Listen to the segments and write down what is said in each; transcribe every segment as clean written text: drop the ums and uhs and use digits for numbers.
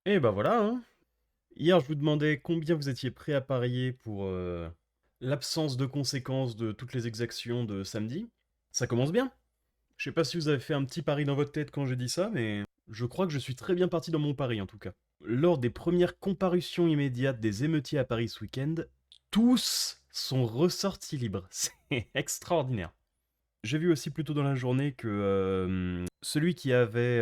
Et bah voilà, hein. Hier, je vous demandais combien vous étiez prêt à parier pour l'absence de conséquences de toutes les exactions de samedi. Ça commence bien. Je sais pas si vous avez fait un petit pari dans votre tête quand j'ai dit ça, mais je crois que je suis très bien parti dans mon pari en tout cas. Lors des premières comparutions immédiates des émeutiers à Paris ce week-end, tous sont ressortis libres. C'est extraordinaire. J'ai vu aussi plus tôt dans la journée que celui qui avait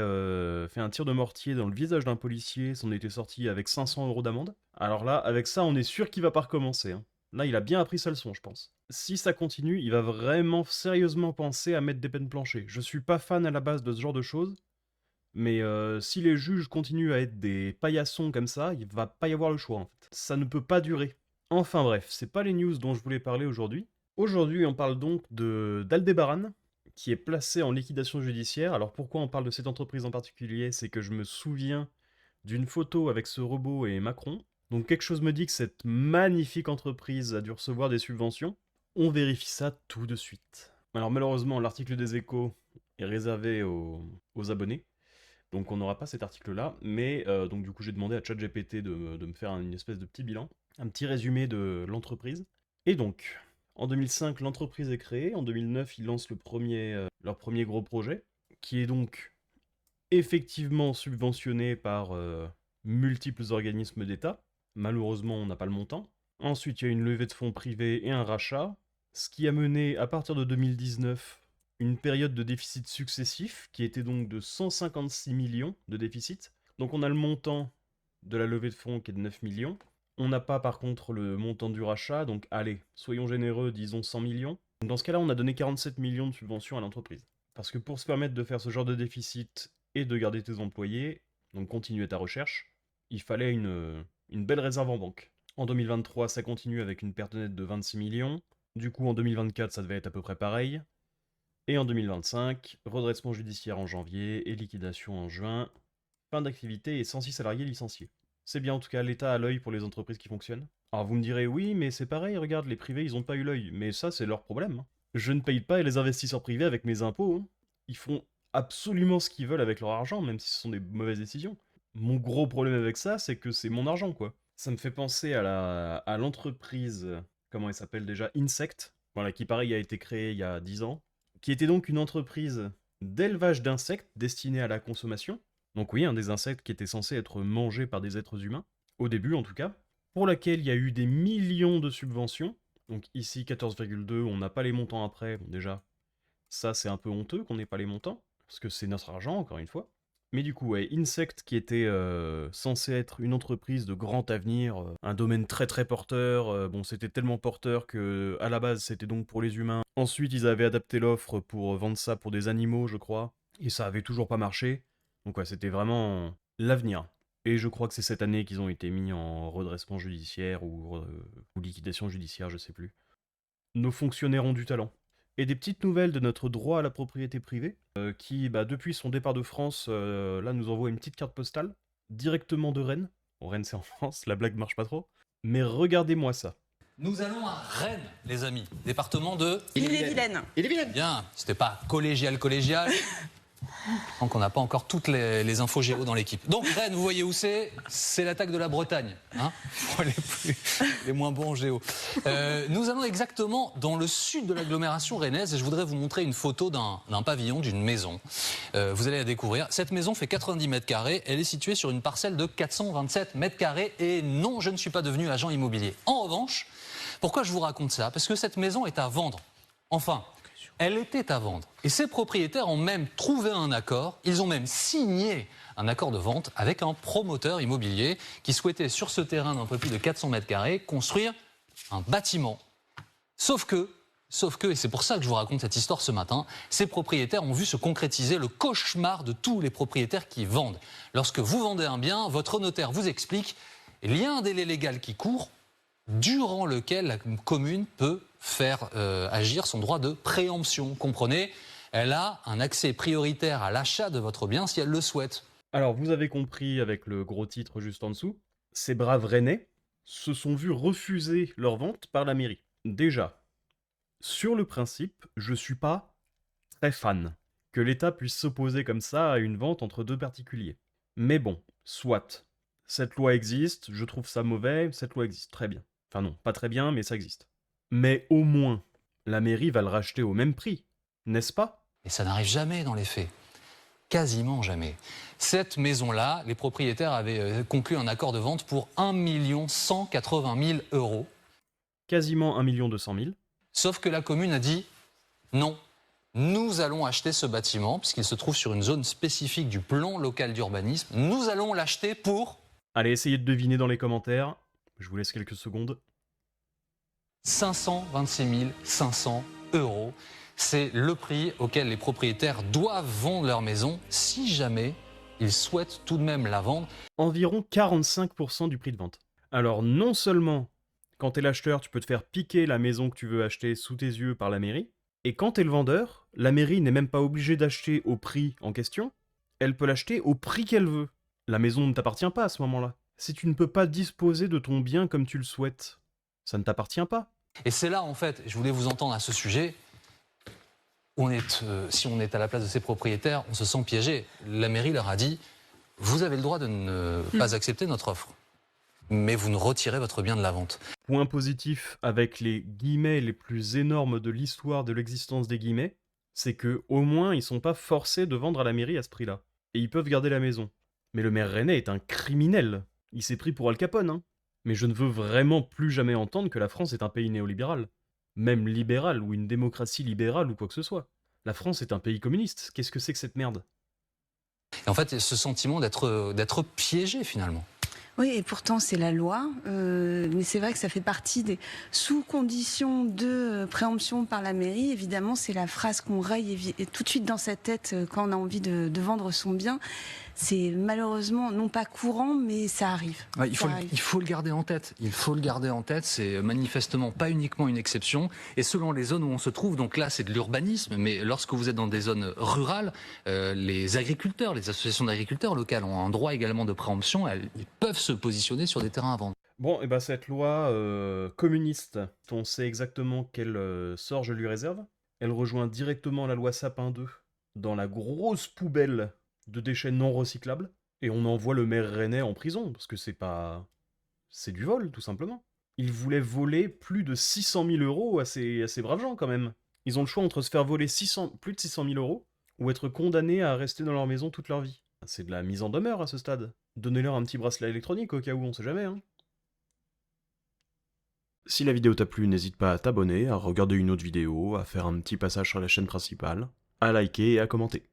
fait un tir de mortier dans le visage d'un policier s'en était sorti avec 500 € d'amende. Alors là, avec ça, on est sûr qu'il va pas recommencer, hein. Là, il a bien appris sa leçon, je pense. Si ça continue, il va vraiment sérieusement penser à mettre des peines planchées. Je suis pas fan à la base de ce genre de choses, mais si les juges continuent à être des paillassons comme ça, il va pas y avoir le choix en fait. Ça ne peut pas durer. Enfin bref, c'est pas les news dont je voulais parler aujourd'hui. Aujourd'hui, on parle donc de d'Aldébaran, qui est placé en liquidation judiciaire. Alors pourquoi on parle de cette entreprise en particulier? C'est que je me souviens d'une photo avec ce robot et Macron. Donc quelque chose me dit que cette magnifique entreprise a dû recevoir des subventions. On vérifie ça tout de suite. Alors malheureusement, l'article des Échos est réservé aux abonnés. Donc on n'aura pas cet article-là, mais donc du coup j'ai demandé à ChatGPT de me faire une espèce de petit bilan, un petit résumé de l'entreprise. Et donc, en 2005, l'entreprise est créée, en 2009, ils lancent leur premier gros projet, qui est donc effectivement subventionné par multiples organismes d'État. Malheureusement, on n'a pas le montant. Ensuite, il y a une levée de fonds privés et un rachat, ce qui a mené, à partir de 2019, une période de déficit successif, qui était donc de 156 millions de déficit. Donc on a le montant de la levée de fonds qui est de 9 millions. On n'a pas par contre le montant du rachat, donc allez, soyons généreux, disons 100 millions. Donc dans ce cas-là, on a donné 47 millions de subventions à l'entreprise. Parce que pour se permettre de faire ce genre de déficit et de garder tes employés, donc continuer ta recherche, il fallait une belle réserve en banque. En 2023, ça continue avec une perte nette de 26 millions. Du coup, en 2024, ça devait être à peu près pareil. Et en 2025, redressement judiciaire en janvier et liquidation en juin. Fin d'activité et 106 salariés licenciés. C'est bien en tout cas l'État à l'œil pour les entreprises qui fonctionnent. Alors vous me direz oui, mais c'est pareil, regarde, les privés ils ont pas eu l'œil. Mais ça c'est leur problème, hein. Je ne paye pas les investisseurs privés avec mes impôts, hein. Ils font absolument ce qu'ils veulent avec leur argent, même si ce sont des mauvaises décisions. Mon gros problème avec ça, c'est que c'est mon argent, quoi. Ça me fait penser à l'entreprise, comment elle s'appelle déjà, Insect, voilà, qui pareil a été créée il y a 10 ans, qui était donc une entreprise d'élevage d'insectes destinée à la consommation. Donc oui, un des insectes qui était censé être mangé par des êtres humains, au début en tout cas, pour laquelle il y a eu des millions de subventions. Donc ici 14,2, on n'a pas les montants après, bon, déjà, ça c'est un peu honteux qu'on n'ait pas les montants, parce que c'est notre argent encore une fois. Mais du coup, ouais, Insect qui était censé être une entreprise de grand avenir, un domaine très très porteur, bon c'était tellement porteur que à la base c'était donc pour les humains. Ensuite ils avaient adapté l'offre pour vendre ça pour des animaux je crois, et ça avait toujours pas marché. Donc ouais, c'était vraiment l'avenir. Et je crois que c'est cette année qu'ils ont été mis en redressement judiciaire ou liquidation judiciaire, je sais plus. Nos fonctionnaires ont du talent. Et des petites nouvelles de notre droit à la propriété privée, qui, bah, depuis son départ de France, là, nous envoie une petite carte postale, directement de Rennes. Bon, Rennes, c'est en France, la blague marche pas trop. Mais regardez-moi ça. Nous allons à Rennes, les amis, département de... Ille-et-Vilaine. Ille-et-Vilaine. Bien, c'était pas collégial. Donc on n'a pas encore toutes les infos géo dans l'équipe. Donc Rennes, vous voyez où c'est? C'est l'attaque de la Bretagne, hein, pour les moins bons en géo. Nous allons exactement dans le sud de l'agglomération rennaise et je voudrais vous montrer une photo d'un pavillon, d'une maison. Vous allez la découvrir. Cette maison fait 90 mètres carrés. Elle est située sur une parcelle de 427 mètres carrés. Et non, je ne suis pas devenu agent immobilier. En revanche, pourquoi je vous raconte ça? Parce que cette maison est à vendre. Enfin, elle était à vendre. Et ses propriétaires ont même trouvé un accord. Ils ont même signé un accord de vente avec un promoteur immobilier qui souhaitait, sur ce terrain d'un peu plus de 400 mètres carrés, construire un bâtiment. Sauf que, et c'est pour ça que je vous raconte cette histoire ce matin, ces propriétaires ont vu se concrétiser le cauchemar de tous les propriétaires qui vendent. Lorsque vous vendez un bien, votre notaire vous explique, il y a un délai légal qui court, durant lequel la commune peut faire agir son droit de préemption. Comprenez, elle a un accès prioritaire à l'achat de votre bien si elle le souhaite. Alors, vous avez compris avec le gros titre juste en dessous, ces braves Rennais se sont vus refuser leur vente par la mairie. Déjà, sur le principe, je suis pas très fan que l'État puisse s'opposer comme ça à une vente entre deux particuliers. Mais bon, soit. Cette loi existe, je trouve ça mauvais, cette loi existe, très bien. Enfin non, pas très bien, mais ça existe. Mais au moins, la mairie va le racheter au même prix, n'est-ce pas? Et ça n'arrive jamais dans les faits. Quasiment jamais. Cette maison-là, les propriétaires avaient conclu un accord de vente pour 1 180 000 euros. Quasiment 1 200 000. Sauf que la commune a dit non. Nous allons acheter ce bâtiment, puisqu'il se trouve sur une zone spécifique du plan local d'urbanisme. Nous allons l'acheter pour Allez, essayez de deviner dans les commentaires. Je vous laisse quelques secondes. 526 500 euros. C'est le prix auquel les propriétaires doivent vendre leur maison si jamais ils souhaitent tout de même la vendre. Environ 45% du prix de vente. Alors non seulement, quand t'es l'acheteur, tu peux te faire piquer la maison que tu veux acheter sous tes yeux par la mairie, et quand t'es le vendeur, la mairie n'est même pas obligée d'acheter au prix en question, elle peut l'acheter au prix qu'elle veut. La maison ne t'appartient pas à ce moment-là. Si tu ne peux pas disposer de ton bien comme tu le souhaites, ça ne t'appartient pas. Et c'est là, en fait, je voulais vous entendre à ce sujet, si on est à la place de ces propriétaires, on se sent piégé. La mairie leur a dit, vous avez le droit de ne pas accepter notre offre, mais vous nous retirez votre bien de la vente. Point positif avec les guillemets les plus énormes de l'histoire de l'existence des guillemets, c'est que au moins ils sont pas forcés de vendre à la mairie à ce prix-là. Et ils peuvent garder la maison. Mais le maire rennais est un criminel. Il s'est pris pour Al Capone, hein. Mais je ne veux vraiment plus jamais entendre que la France est un pays néolibéral. Même libéral, ou une démocratie libérale, ou quoi que ce soit. La France est un pays communiste. Qu'est-ce que c'est que cette merde? Et en fait, ce sentiment d'être piégé, finalement. Oui, et pourtant c'est la loi, mais c'est vrai que ça fait partie des sous conditions de préemption par la mairie. Évidemment, c'est la phrase qu'on raye tout de suite dans sa tête quand on a envie de vendre son bien. C'est malheureusement non pas courant, mais ça arrive. Ouais, il faut le garder en tête. Il faut le garder en tête. C'est manifestement pas uniquement une exception. Et selon les zones où on se trouve, donc là c'est de l'urbanisme, mais lorsque vous êtes dans des zones rurales, les agriculteurs, les associations d'agriculteurs locales ont un droit également de préemption. Ils peuvent se positionner sur des terrains à vendre. Bon, et bah cette loi communiste, on sait exactement quel sort je lui réserve. Elle rejoint directement la loi Sapin 2 dans la grosse poubelle de déchets non recyclables, et on envoie le maire rennais en prison, parce que c'est pas... c'est du vol, tout simplement. Il voulait voler plus de 600 000 euros à ces braves gens, quand même. Ils ont le choix entre se faire voler plus de 600 000 euros, ou être condamnés à rester dans leur maison toute leur vie. C'est de la mise en demeure à ce stade. Donnez-leur un petit bracelet électronique au cas où, on sait jamais, hein. Si la vidéo t'a plu, n'hésite pas à t'abonner, à regarder une autre vidéo, à faire un petit passage sur la chaîne principale, à liker et à commenter.